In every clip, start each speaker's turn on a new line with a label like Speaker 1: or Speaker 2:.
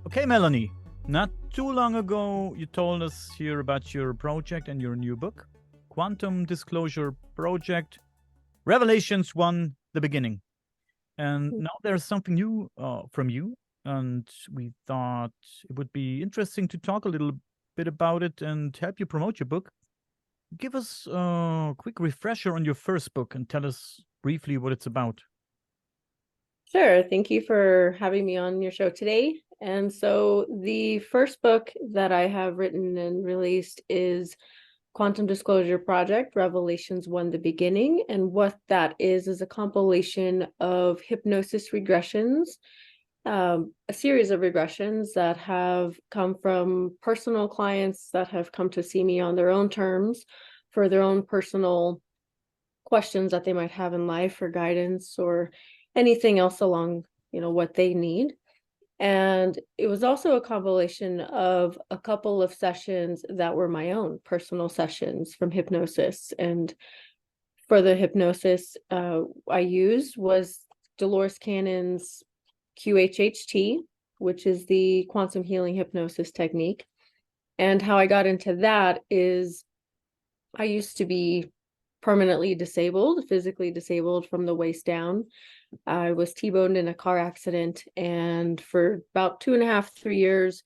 Speaker 1: Okay, Melanie, not too long ago, you told us here about your project and your new book, Quantum Disclosure Project, Revelations 1, The Beginning. And now there's something new from you. And we thought it would be interesting to talk a little bit about it and help you promote your book. Give us a quick refresher on your first book and tell us briefly what it's about.
Speaker 2: Sure. Thank you for having me on your show today. And so the first book that I have written and released is Quantum Disclosure Project, Revelations 1, The Beginning. And what that is a compilation of hypnosis regressions, a series of regressions that have come from personal clients that have come to see me on their own terms for their own personal questions that they might have in life or guidance or anything else along, what they need. And it was also a compilation of a couple of sessions that were my own personal sessions from hypnosis. And for the hypnosis I used was Dolores Cannon's QHHT, which is the quantum healing hypnosis technique. And how I got into that is I used to be permanently disabled, physically disabled from the waist down. I was T-boned in a car accident, and for about 2.5, 3 years,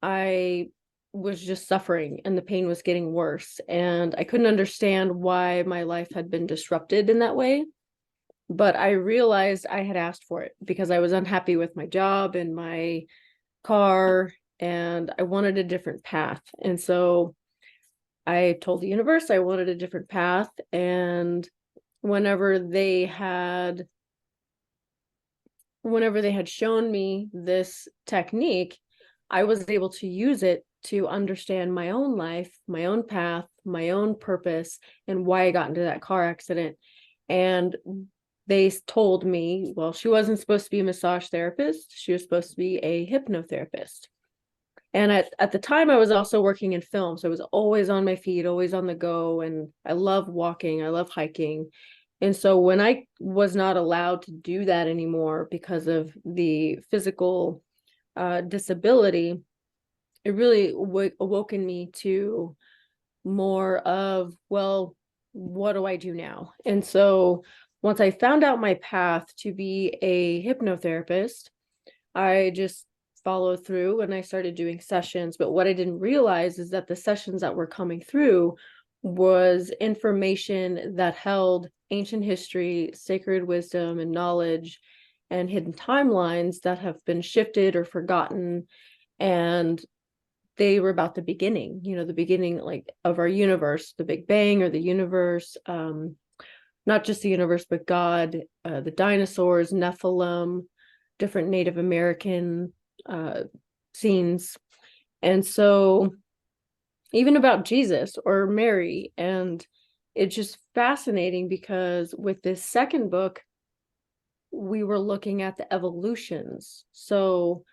Speaker 2: I was just suffering and the pain was getting worse. And I couldn't understand why my life had been disrupted in that way. But I realized I had asked for it because I was unhappy with my job and my car, and I wanted a different path. And so I told the universe I wanted a different path. And whenever they had shown me this technique, I was able to use it to understand my own life, my own path, my own purpose, and why I got into that car accident. And they told me, well, she wasn't supposed to be a massage therapist. She was supposed to be a hypnotherapist. And at the time, I was also working in film. So I was always on my feet, always on the go. And I love walking. I love hiking. And so when I was not allowed to do that anymore because of the physical disability, it really awoken me to more of, well, what do I do now? And so once I found out my path to be a hypnotherapist, I just followed through and I started doing sessions. But what I didn't realize is that the sessions that were coming through was information that held ancient history, sacred wisdom, and knowledge, and hidden timelines that have been shifted or forgotten. And they were about the beginning, the beginning like of our universe, the Big Bang or the universe, not just the universe, but God, the dinosaurs, Nephilim, different Native American scenes. And so even about Jesus or Mary. And it's just fascinating because with this second book, we were looking at the evolutions. So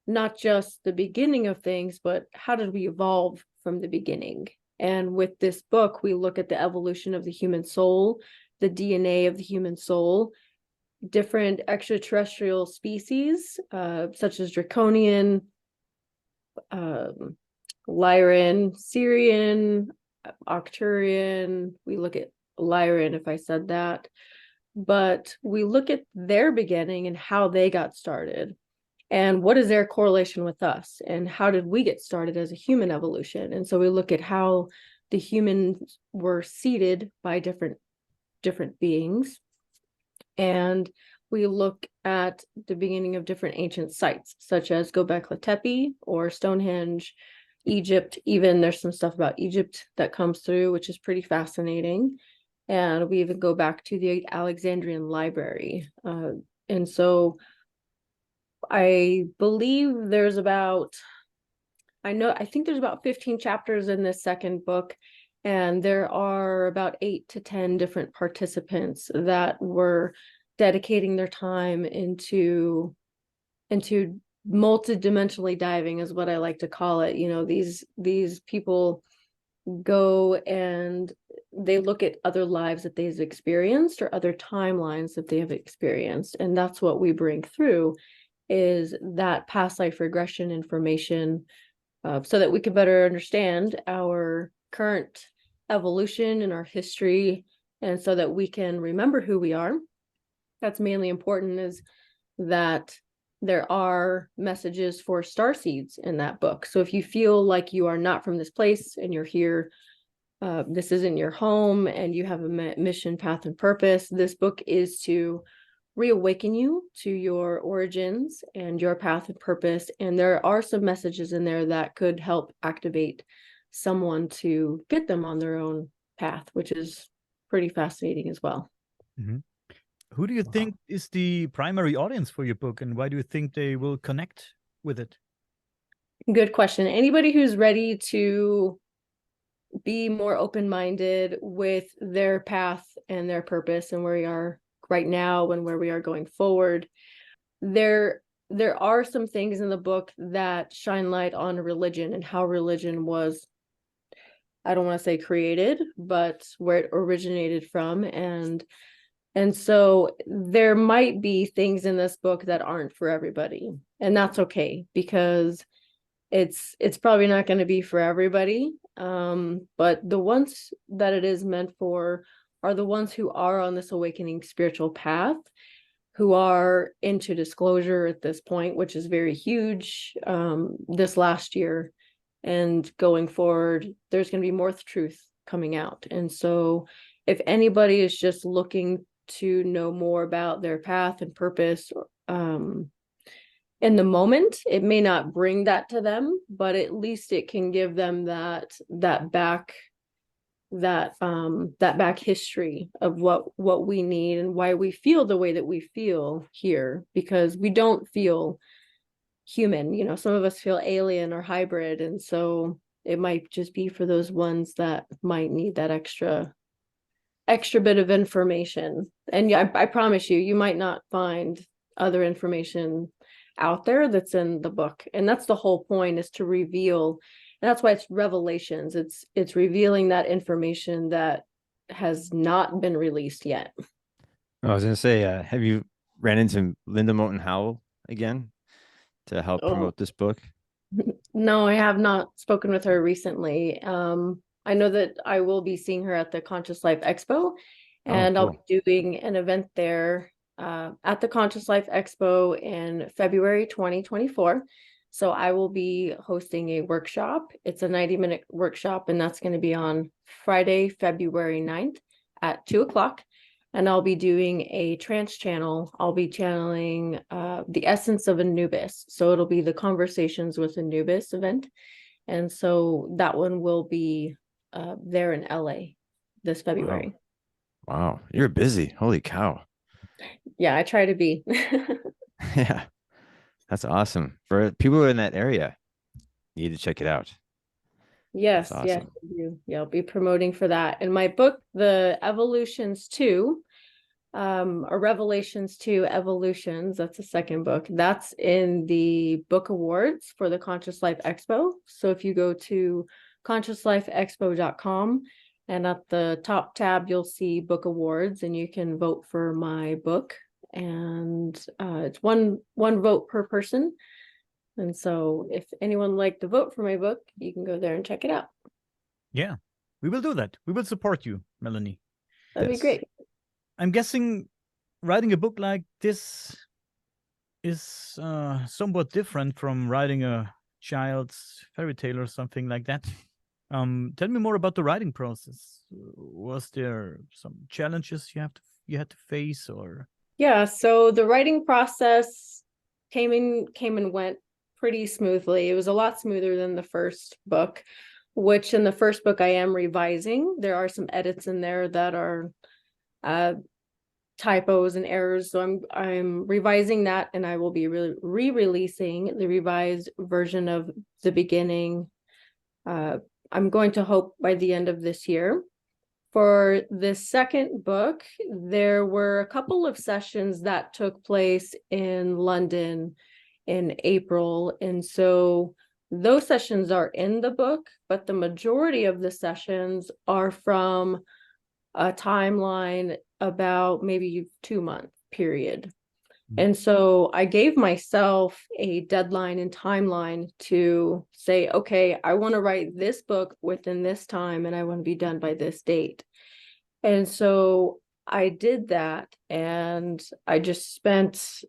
Speaker 2: not just the beginning of things, but how did we evolve from the beginning? And with this book, we look at the evolution of the human soul, the DNA of the human soul, different extraterrestrial species, such as Draconian, Lyran, Syrian, Arcturian. We look at Lyran, if I said that. But we look at their beginning and how they got started. And what is their correlation with us? And how did we get started as a human evolution? And so we look at how the humans were seeded by different beings. And we look at the beginning of different ancient sites, such as Göbekli Tepe or Stonehenge, Egypt. Even there's some stuff about Egypt that comes through, which is pretty fascinating. And we even go back to the Alexandrian Library. And so I believe I think there's about 15 chapters in this second book, and there are about 8 to 10 different participants that were dedicating their time into multidimensionally diving, is what I like to call it. These people go and they look at other lives that they've experienced or other timelines that they have experienced, and that's what we bring through is that past life regression information, so that we can better understand our current evolution and our history, and so that we can remember who we are. That's mainly important, is that there are messages for starseeds in that book. So if you feel like you are not from this place and you're here, this isn't your home, and you have a mission, path, and purpose, this book is to reawaken you to your origins and your path and purpose. And there are some messages in there that could help activate someone to get them on their own path, which is pretty fascinating as well.
Speaker 1: Mm-hmm. Who do you think is the primary audience for your book, and why do you think they will connect with it?
Speaker 2: Good question. Anybody who's ready to be more open-minded with their path and their purpose and where we are right now and where we are going forward. There are some things in the book that shine light on religion and how religion was, I don't want to say created, but where it originated from. And so there might be things in this book that aren't for everybody, and that's okay, because it's probably not going to be for everybody. But the ones that it is meant for are the ones who are on this awakening spiritual path, who are into disclosure at this point, which is very huge, this last year. And going forward, there's going to be more truth coming out. And so if anybody is just looking to know more about their path and purpose, in the moment, it may not bring that to them, but at least it can give them that back history of what we need and why we feel the way that we feel here, because we don't feel human. You know, some of us feel alien or hybrid, and so it might just be for those ones that might need that extra bit of information. And yeah, I promise you, you might not find other information out there that's in the book. And that's the whole point, is to reveal. And that's why it's revelations. It's revealing that information that has not been released yet.
Speaker 3: I was going to say, have you ran into Linda Moulton Howell again to help promote this book?
Speaker 2: No, I have not spoken with her recently. I know that I will be seeing her at the Conscious Life Expo, and
Speaker 3: cool.
Speaker 2: I'll be doing an event there at the Conscious Life Expo in February 2024. So I will be hosting a workshop. It's a 90-minute workshop, and that's going to be on Friday, February 9th at 2:00. And I'll be doing a trance channel. I'll be channeling the essence of Anubis. So it'll be the Conversations with Anubis event. And so that one will be there in LA this February.
Speaker 3: Wow. You're busy. Holy cow.
Speaker 2: Yeah, I try to be.
Speaker 3: Yeah. That's awesome. For people who are in that area, you need to check it out.
Speaker 2: Yes,
Speaker 3: awesome.
Speaker 2: yes, I do. Yeah, I'll be promoting for that. In my book, The Evolutions 2, or Revelations 2 Evolutions, that's the second book. That's in the book awards for the Conscious Life Expo. So if you go to consciouslifeexpo.com, and at the top tab, you'll see book awards, and you can vote for my book. And it's one vote per person. And so if anyone would like to vote for my book, you can go there and check it out.
Speaker 1: Yeah, we will do that. We will support you, Melanie.
Speaker 2: That'd be great.
Speaker 1: I'm guessing writing a book like this is somewhat different from writing a child's fairy tale or something like that. Tell me more about the writing process. Was there some challenges you had to face, or?
Speaker 2: Yeah, so the writing process came and went pretty smoothly. It was a lot smoother than the first book, which in the first book I am revising. There are some edits in there that are typos and errors, so I'm revising that, and I will be re-releasing the revised version of the beginning. I'm going to hope by the end of this year. For the second book, there were a couple of sessions that took place in London in April, and so those sessions are in the book, but the majority of the sessions are from a timeline about maybe 2-month period. And so I gave myself a deadline and timeline to say, okay, I want to write this book within this time and I want to be done by this date. And so I did that, and I just spent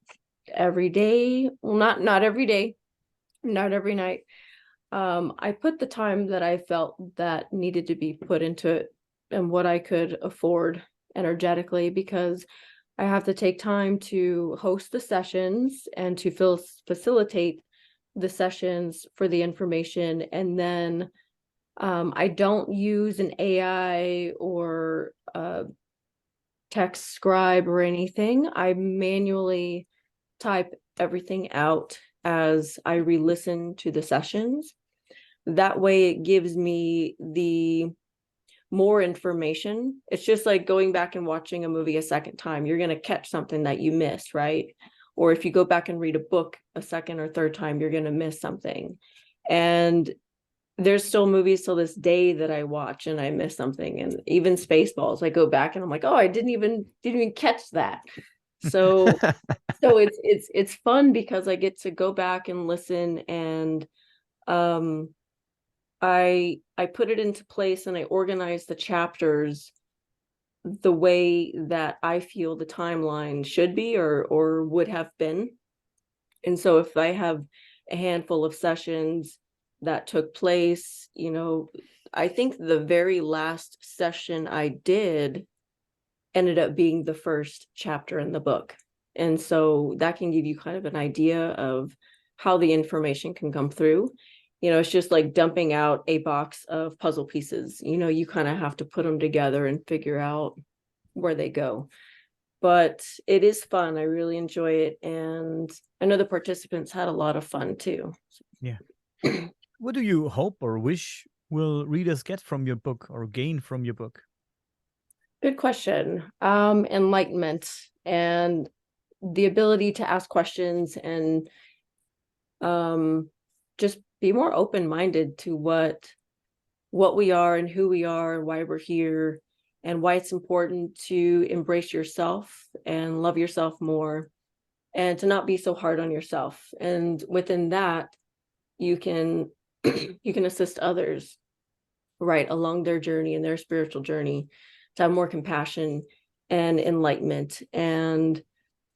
Speaker 2: every day, well, not every day, not every night. I put the time that I felt that needed to be put into it and what I could afford energetically, because I have to take time to host the sessions and to facilitate the sessions for the information. And then I don't use an AI or text scribe or anything. I manually type everything out as I re-listen to the sessions. That way it gives me the more information. It's just like going back and watching a movie a second time. You're going to catch something that you missed, right? Or if you go back and read a book a second or third time, you're going to miss something. And there's still movies till this day that I watch and I miss something. And even Spaceballs, I go back and I'm like, oh, I didn't even catch that. So it's fun because I get to go back and listen, and I put it into place and I organize the chapters the way that I feel the timeline should be or would have been. And so if I have a handful of sessions that took place, I think the very last session I did ended up being the first chapter in the book. And so that can give you kind of an idea of how the information can come through. It's just like dumping out a box of puzzle pieces. You kind of have to put them together and figure out where they go. But it is fun. I really enjoy it. And I know the participants had a lot of fun too.
Speaker 1: Yeah. What do you hope or wish will readers get from your book or gain from your book?
Speaker 2: Good question. Enlightenment and the ability to ask questions and just be more open-minded to what we are and who we are and why we're here and why it's important to embrace yourself and love yourself more and to not be so hard on yourself. And within that, you can you can assist others right along their journey and their spiritual journey to have more compassion and enlightenment. And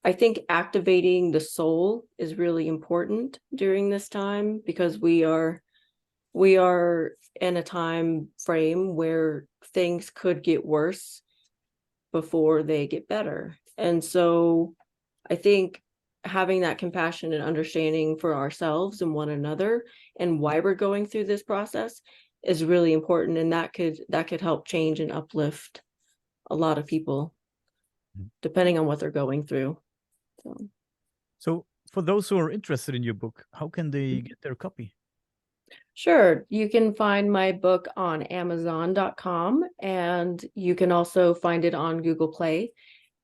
Speaker 2: I think activating the soul is really important during this time, because we are in a time frame where things could get worse before they get better. And so I think having that compassion and understanding for ourselves and one another and why we're going through this process is really important. And that could help change and uplift a lot of people depending on what they're going through.
Speaker 1: So for those who are interested in your book, how can they get their copy?
Speaker 2: Sure. You can find my book on Amazon.com, and you can also find it on Google Play.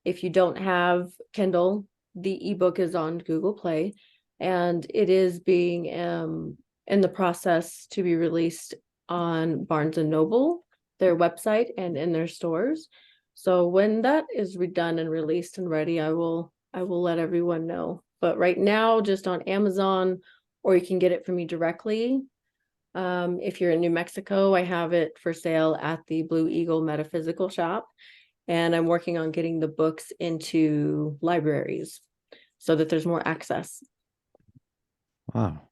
Speaker 2: If you don't have Kindle, the ebook is on Google Play, and it is being in the process to be released on Barnes & Noble, their website, and in their stores. So when that is redone and released and ready, I will let everyone know. But right now, just on Amazon, or you can get it from me directly. If you're in New Mexico, I have it for sale at the Blue Eagle Metaphysical Shop, and I'm working on getting the books into libraries so that there's more access.
Speaker 3: Wow.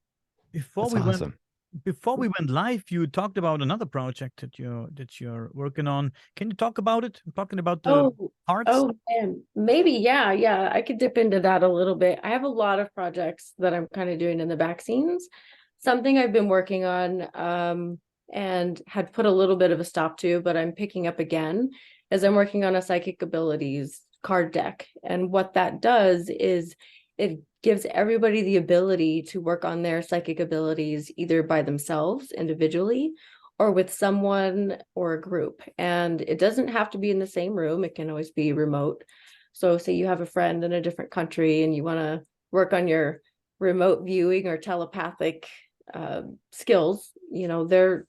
Speaker 1: Before
Speaker 3: That's
Speaker 1: we went
Speaker 3: awesome.
Speaker 1: Before we went live, you talked about another project that you're working on. Can you talk about it? Talking about the parts?
Speaker 2: Oh, man. Maybe, yeah. I could dip into that a little bit. I have a lot of projects that I'm kind of doing in the back scenes. Something I've been working on and had put a little bit of a stop to, but I'm picking up again, is I'm working on a psychic abilities card deck. And what that does is it gives everybody the ability to work on their psychic abilities either by themselves individually or with someone or a group. And it doesn't have to be in the same room. It can always be remote. So say you have a friend in a different country and you want to work on your remote viewing or telepathic skills, there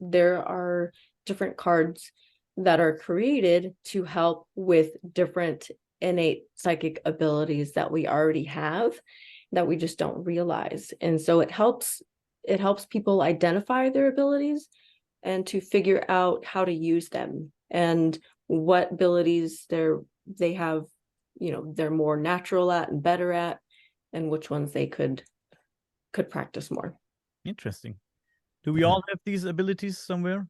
Speaker 2: are different cards that are created to help with different innate psychic abilities that we already have that we just don't realize. And so it helps people identify their abilities and to figure out how to use them and what abilities they have, they're more natural at and better at, and which ones they could practice more.
Speaker 1: Interesting. Do we all have these abilities somewhere?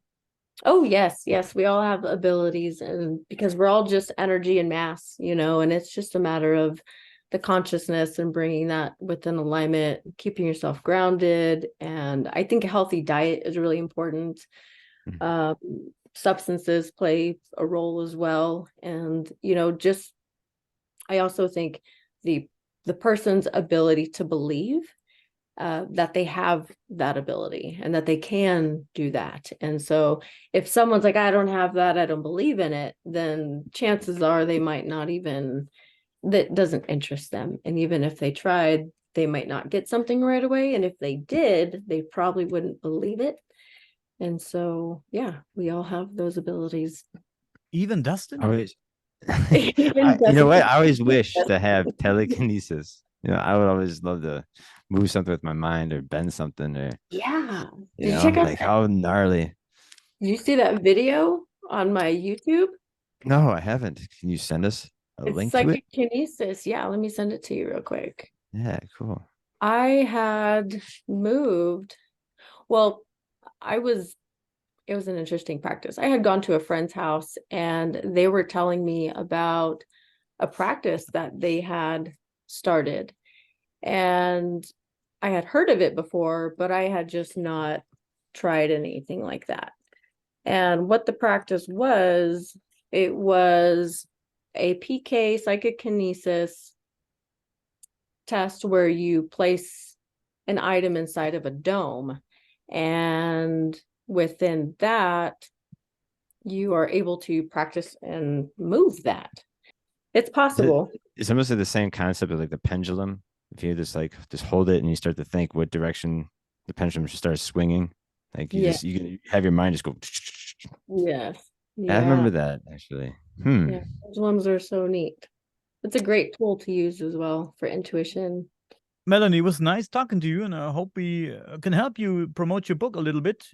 Speaker 2: Oh, yes. We all have abilities, and because we're all just energy and mass, and it's just a matter of the consciousness and bringing that within alignment, keeping yourself grounded. And I think a healthy diet is really important. Substances play a role as well. And, I also think the person's ability to believe that they have that ability and that they can do that. And so if someone's like, I don't have that, I don't believe in it, then chances are they might not even, that doesn't interest them. And even if they tried, they might not get something right away. And if they did, they probably wouldn't believe it. And so, yeah, we all have those abilities.
Speaker 1: Even Dustin?
Speaker 3: You know what? I always wish to have telekinesis. I would always love to move something with my mind or bend something, or
Speaker 2: yeah.
Speaker 3: Did you check out like how gnarly?
Speaker 2: Did you see that video on my YouTube?
Speaker 3: No, I haven't. Can you send us a link to it?
Speaker 2: Psychokinesis. Yeah, let me send it to you real quick.
Speaker 3: Yeah, cool.
Speaker 2: I had moved. Well, it was an interesting practice. I had gone to a friend's house and they were telling me about a practice that they had started. And I had heard of it before, but I had just not tried anything like that. And what the practice was, it was a PK psychokinesis test where you place an item inside of a dome, and within that you are able to practice and move that. It's possible.
Speaker 3: It's almost like the same concept of like the pendulum. If you just hold it and you start to think what direction the pendulum should start swinging, like you can have your mind just go.
Speaker 2: Yes.
Speaker 3: Yeah. I remember that actually.
Speaker 2: Yeah, those ones are so neat. It's a great tool to use as well for intuition.
Speaker 1: Melanie, it was nice talking to you, and I hope we can help you promote your book a little bit.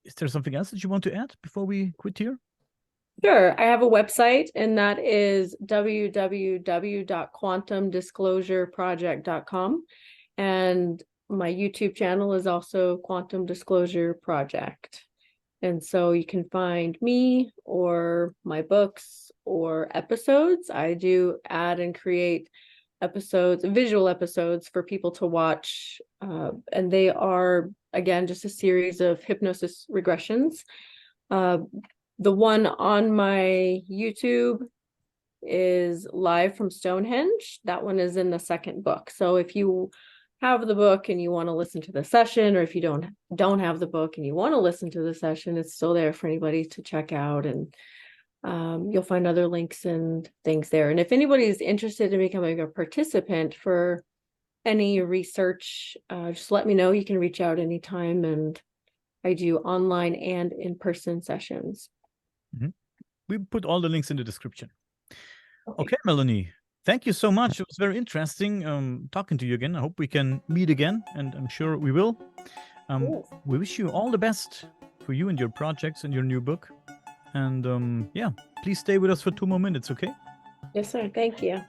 Speaker 1: Is there something else that you want to add before we quit here?
Speaker 2: Sure. I have a website, and that is www.quantumdisclosureproject.com. And my YouTube channel is also Quantum Disclosure Project. And so you can find me or my books or episodes. I do add and create episodes, visual episodes for people to watch. And they are, again, just a series of hypnosis regressions. The one on my YouTube is live from Stonehenge. That one is in the second book. So if you have the book and you want to listen to the session, or if you don't have the book and you want to listen to the session, it's still there for anybody to check out. And you'll find other links and things there. And if anybody's interested in becoming a participant for any research, just let me know. You can reach out anytime, and I do online and in-person sessions.
Speaker 1: We put all the links in the description. Okay, Melanie, thank you so much. It was very interesting talking to you again. I hope we can meet again, and I'm sure we will. We wish you all the best for you and your projects and your new book. And yeah, please stay with us for 2 more minutes, okay?
Speaker 2: Yes, sir. Thank you.